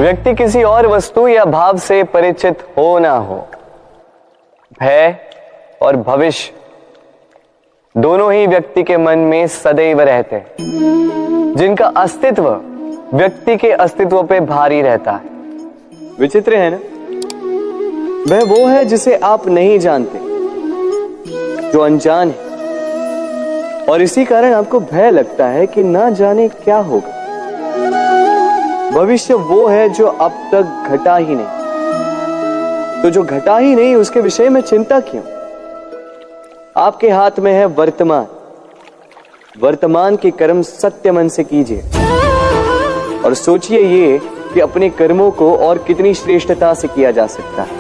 व्यक्ति किसी और वस्तु या भाव से परिचित हो ना हो, भय और भविष्य दोनों ही व्यक्ति के मन में सदैव रहते हैं, जिनका अस्तित्व व्यक्ति के अस्तित्व पे भारी रहता है। विचित्र है ना? वह वो है जिसे आप नहीं जानते, जो अनजान है, और इसी कारण आपको भय लगता है कि ना जाने क्या होगा। भविष्य वो है जो अब तक घटा ही नहीं, तो जो घटा ही नहीं उसके विषय में चिंता क्यों? आपके हाथ में है वर्तमान। वर्तमान के कर्म सत्य मन से कीजिए और सोचिए ये कि अपने कर्मों को और कितनी श्रेष्ठता से किया जा सकता है।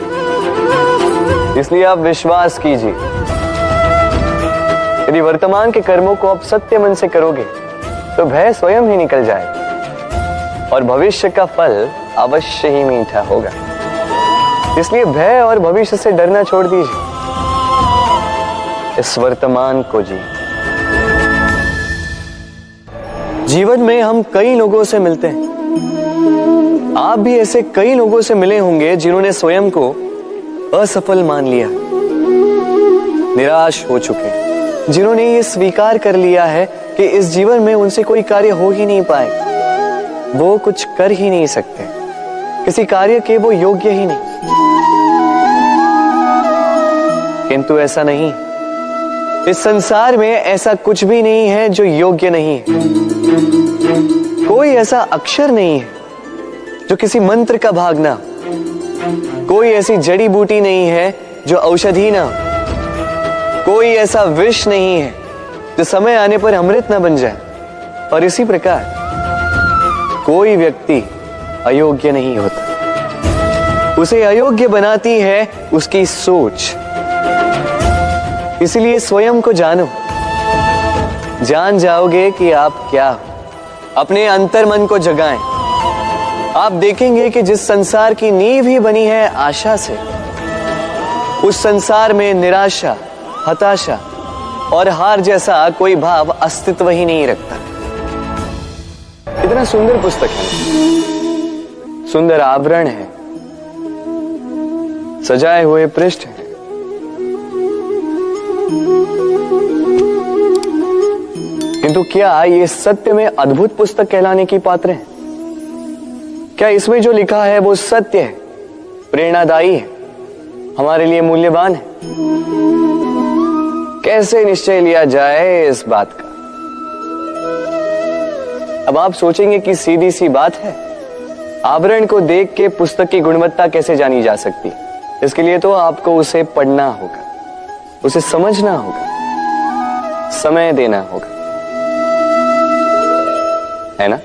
इसलिए आप विश्वास कीजिए, यदि वर्तमान के कर्मों को आप सत्य मन से करोगे तो भय स्वयं ही निकल जाएगा और भविष्य का फल अवश्य ही मीठा होगा। इसलिए भय और भविष्य से डरना छोड़ दीजिए, इस वर्तमान को जी। जीवन में हम कई लोगों से मिलते हैं। आप भी ऐसे कई लोगों से मिले होंगे जिन्होंने स्वयं को असफल मान लिया, निराश हो चुके, जिन्होंने ये स्वीकार कर लिया है कि इस जीवन में उनसे कोई कार्य हो ही नहीं पाएगा, वो कुछ कर ही नहीं सकते, किसी कार्य के वो योग्य ही नहीं। किंतु ऐसा नहीं, इस संसार में ऐसा कुछ भी नहीं है जो योग्य नहीं है। कोई ऐसा अक्षर नहीं है जो किसी मंत्र का भाग ना, कोई ऐसी जड़ी बूटी नहीं है जो औषधि ना, कोई ऐसा विष नहीं है जो समय आने पर अमृत ना बन जाए। और इसी प्रकार कोई व्यक्ति अयोग्य नहीं होता, उसे अयोग्य बनाती है उसकी सोच। इसलिए स्वयं को जानो, जान जाओगे कि आप क्या हो। अपने अंतर मन को जगाएं। आप देखेंगे कि जिस संसार की नींव ही बनी है आशा से, उस संसार में निराशा, हताशा और हार जैसा कोई भाव अस्तित्व ही नहीं रखता। इतना सुंदर पुस्तक है, सुंदर आवरण है, सजाए हुए पृष्ठ है, किंतु क्या ये सत्य में अद्भुत पुस्तक कहलाने की पात्र है? क्या इसमें जो लिखा है वो सत्य है, प्रेरणादायी है, हमारे लिए मूल्यवान है? कैसे निश्चय लिया जाए इस बात का? अब आप सोचेंगे कि सीधी सी बात है, आवरण को देख के पुस्तक की गुणवत्ता कैसे जानी जा सकती? इसके लिए तो आपको उसे पढ़ना होगा, उसे समझना होगा, समय देना होगा, है ना?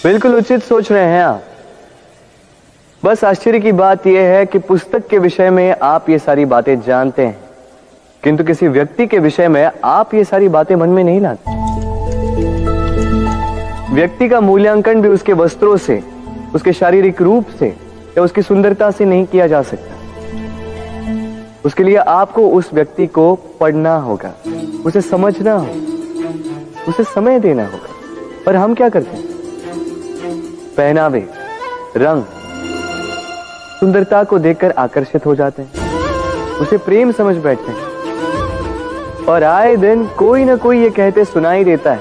बिल्कुल उचित सोच रहे हैं आप। बस आश्चर्य की बात यह है कि पुस्तक के विषय में आप ये सारी बातें जानते हैं, किंतु किसी व्यक्ति के विषय में आप ये सारी बातें मन में नहीं लाते। व्यक्ति का मूल्यांकन भी उसके वस्त्रों से, उसके शारीरिक रूप से या उसकी सुंदरता से नहीं किया जा सकता। उसके लिए आपको उस व्यक्ति को पढ़ना होगा, उसे समझना होगा, उसे समय देना होगा। पर हम क्या करते हैं? पहनावे, रंग, सुंदरता को देखकर आकर्षित हो जाते हैं, उसे प्रेम समझ बैठते हैं और आए दिन कोई ना कोई ये कहते सुनाई देता है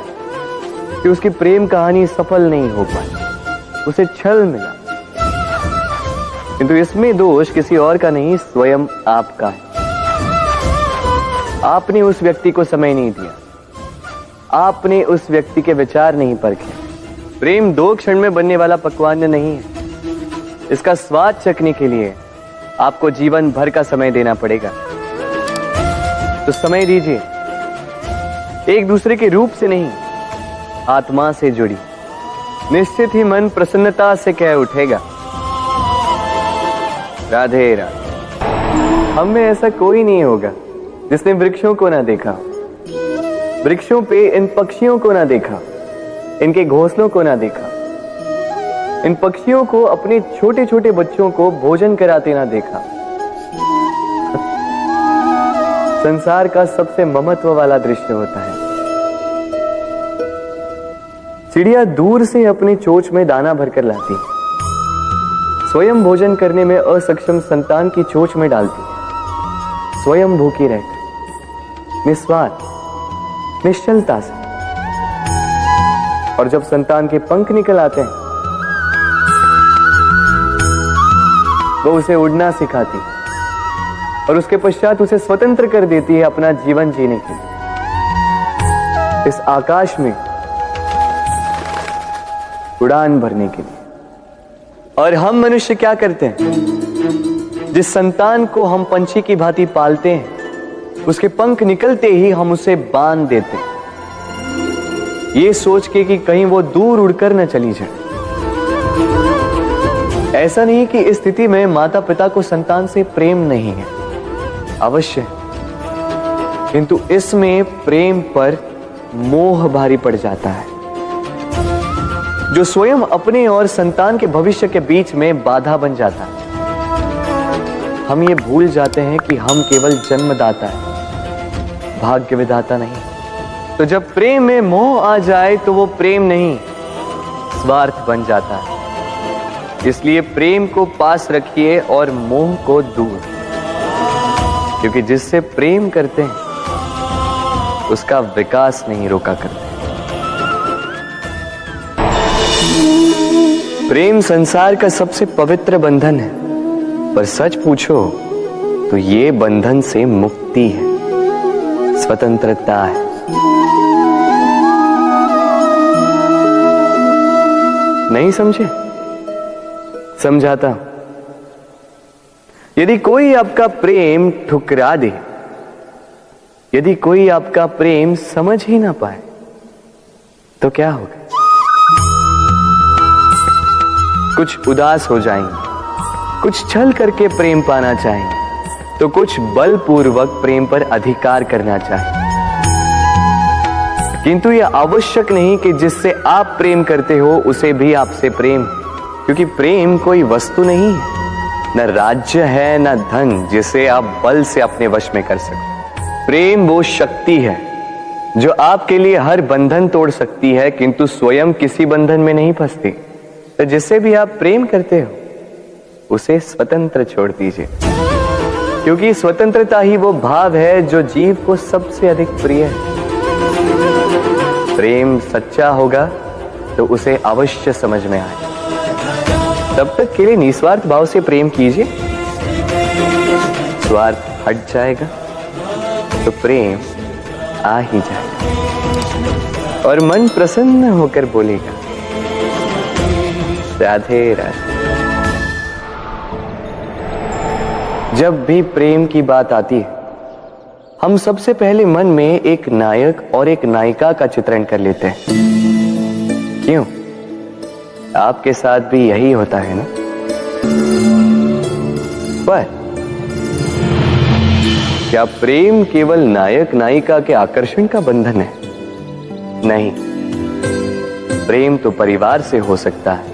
कि उसकी प्रेम कहानी सफल नहीं हो पाई, उसे छल मिला। किंतु इसमें दोष किसी और का नहीं, स्वयं आपका है। आपने उस व्यक्ति को समय नहीं दिया, आपने उस व्यक्ति के विचार नहीं परखे। प्रेम 2 क्षण में बनने वाला पकवान नहीं है, इसका स्वाद चखने के लिए आपको जीवन भर का समय देना पड़ेगा। तो समय दीजिए, एक दूसरे के रूप से नहीं, आत्मा से जुड़ी, निश्चित ही मन प्रसन्नता से कह उठेगा, राधे राधे। हम में ऐसा कोई नहीं होगा जिसने वृक्षों को ना देखा, वृक्षों पे इन पक्षियों को ना देखा, इनके घोंसलों को ना देखा, इन पक्षियों को अपने छोटे छोटे बच्चों को भोजन कराते ना देखा। संसार का सबसे ममत्व वाला दृश्य होता है। चिड़िया दूर से अपनी चोंच में दाना भरकर लाती, स्वयं भोजन करने में असक्षम संतान की चोंच में डालती है, स्वयं भूखी रहकर निस्वार्थ निश्चलता से। और जब संतान के पंख निकल आते हैं, वो उसे उड़ना सिखाती और उसके पश्चात उसे स्वतंत्र कर देती है अपना जीवन जीने के लिए, इस आकाश में उड़ान भरने के लिए। और हम मनुष्य क्या करते हैं? जिस संतान को हम पंछी की भांति पालते हैं, उसके पंख निकलते ही हम उसे बांध देते हैं, ये सोच के कि कहीं वो दूर उड़कर न चली जाए। ऐसा नहीं कि इस स्थिति में माता पिता को संतान से प्रेम नहीं है, अवश्य है, किंतु इसमें प्रेम पर मोह भारी पड़ जाता है, जो स्वयं अपने और संतान के भविष्य के बीच में बाधा बन जाता है। हम ये भूल जाते हैं कि हम केवल जन्मदाता है, भाग्य विधाता नहीं। तो जब प्रेम में मोह आ जाए तो वो प्रेम नहीं, स्वार्थ बन जाता है। इसलिए प्रेम को पास रखिए और मोह को दूर, क्योंकि जिससे प्रेम करते हैं उसका विकास नहीं रोका करते। प्रेम संसार का सबसे पवित्र बंधन है, पर सच पूछो तो ये बंधन से मुक्ति है, स्वतंत्रता है। नहीं समझे? समझाता हूं। यदि कोई आपका प्रेम ठुकरा दे, यदि कोई आपका प्रेम समझ ही ना पाए, तो क्या होगा? कुछ उदास हो जाएंगे, कुछ छल करके प्रेम पाना चाहेंगे, तो कुछ बलपूर्वक प्रेम पर अधिकार करना चाहेंगे। किंतु यह आवश्यक नहीं कि जिससे आप प्रेम करते हो उसे भी आपसे प्रेम, क्योंकि प्रेम कोई वस्तु नहीं है, न राज्य है न धन जिसे आप बल से अपने वश में कर सको। प्रेम वो शक्ति है जो आपके लिए हर बंधन तोड़ सकती है, किंतु स्वयं किसी बंधन में नहीं फंसती। तो जिससे भी आप प्रेम करते हो उसे स्वतंत्र छोड़ दीजिए, क्योंकि स्वतंत्रता ही वो भाव है जो जीव को सबसे अधिक प्रिय है। प्रेम सच्चा होगा तो उसे अवश्य समझ में आए। तब तक के लिए निस्वार्थ भाव से प्रेम कीजिए, स्वार्थ हट जाएगा तो प्रेम आ ही जाएगा और मन प्रसन्न होकर बोलेगा, राधे राधे। जब भी प्रेम की बात आती है, हम सबसे पहले मन में एक नायक और एक नायिका का चित्रण कर लेते हैं। क्यों? आपके साथ भी यही होता है ना? पर क्या प्रेम केवल नायक नायिका के आकर्षण का बंधन है? नहीं, प्रेम तो परिवार से हो सकता है,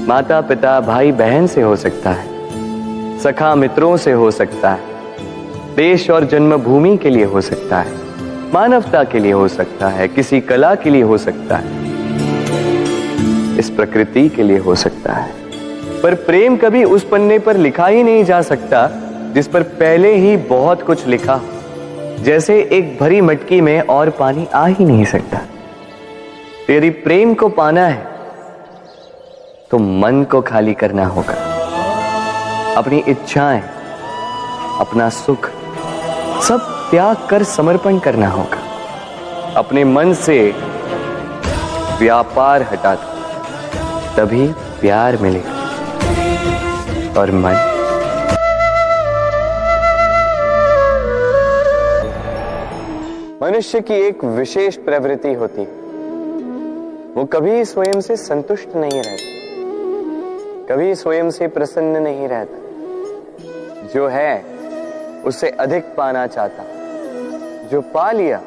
माता पिता भाई बहन से हो सकता है, सखा मित्रों से हो सकता है, देश और जन्मभूमि के लिए हो सकता है, मानवता के लिए हो सकता है, किसी कला के लिए हो सकता है, इस प्रकृति के लिए हो सकता है। पर प्रेम कभी उस पन्ने पर लिखा ही नहीं जा सकता जिस पर पहले ही बहुत कुछ लिखा, जैसे एक भरी मटकी में और पानी आ ही नहीं सकता। तो यदि प्रेम को पाना है तो मन को खाली करना होगा, अपनी इच्छाएं, अपना सुख सब त्याग कर समर्पण करना होगा। अपने मन से व्यापार हटा दो, तभी प्यार मिलेगा। और मन मनुष्य की एक विशेष प्रवृत्ति होती है, वो कभी स्वयं से संतुष्ट नहीं रहता, कभी स्वयं से प्रसन्न नहीं रहता, जो है उससे अधिक पाना चाहता, जो पा लिया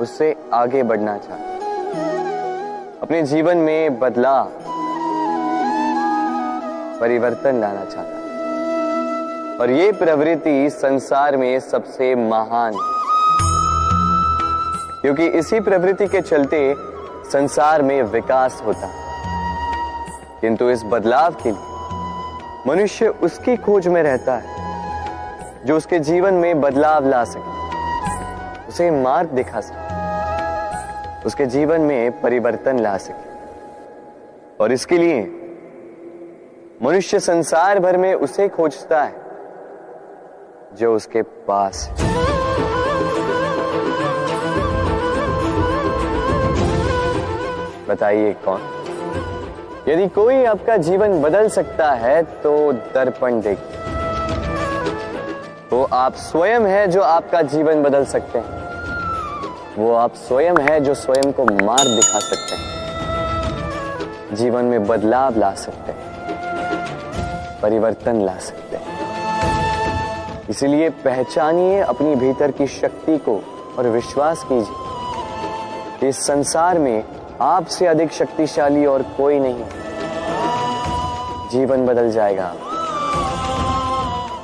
उससे आगे बढ़ना चाहता, अपने जीवन में बदलाव परिवर्तन लाना चाहता। और ये प्रवृत्ति संसार में सबसे महान है, क्योंकि इसी प्रवृत्ति के चलते संसार में विकास होता है। किंतु इस बदलाव के लिए मनुष्य उसकी खोज में रहता है जो उसके जीवन में बदलाव ला सके, उसे मार्ग दिखा सके, उसके जीवन में परिवर्तन ला सके। और इसके लिए मनुष्य संसार भर में उसे खोजता है जो उसके पास है। बताइए कौन? यदि कोई आपका जीवन बदल सकता है तो दर्पण देखिए। वो आप स्वयं है जो आपका जीवन बदल सकते हैं। वो आप स्वयं है जो स्वयं को मार्ग दिखा सकते हैं, जीवन में बदलाव ला सकते हैं, परिवर्तन ला सकते हैं। इसलिए पहचानिए अपनी भीतर की शक्ति को और विश्वास कीजिए कि इस संसार में आपसे अधिक शक्तिशाली और कोई नहीं। जीवन बदल जाएगा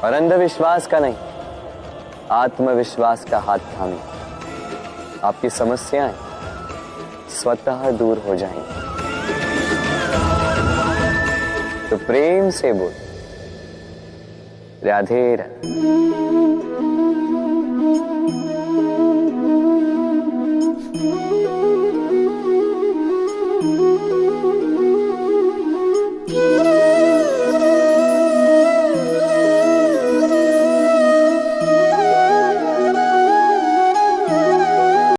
और अंधविश्वास का नहीं, आत्मविश्वास का हाथ थामिए। आपकी समस्याएं स्वतः दूर हो जाएंगी। तो प्रेम से बोल, राधे राधे।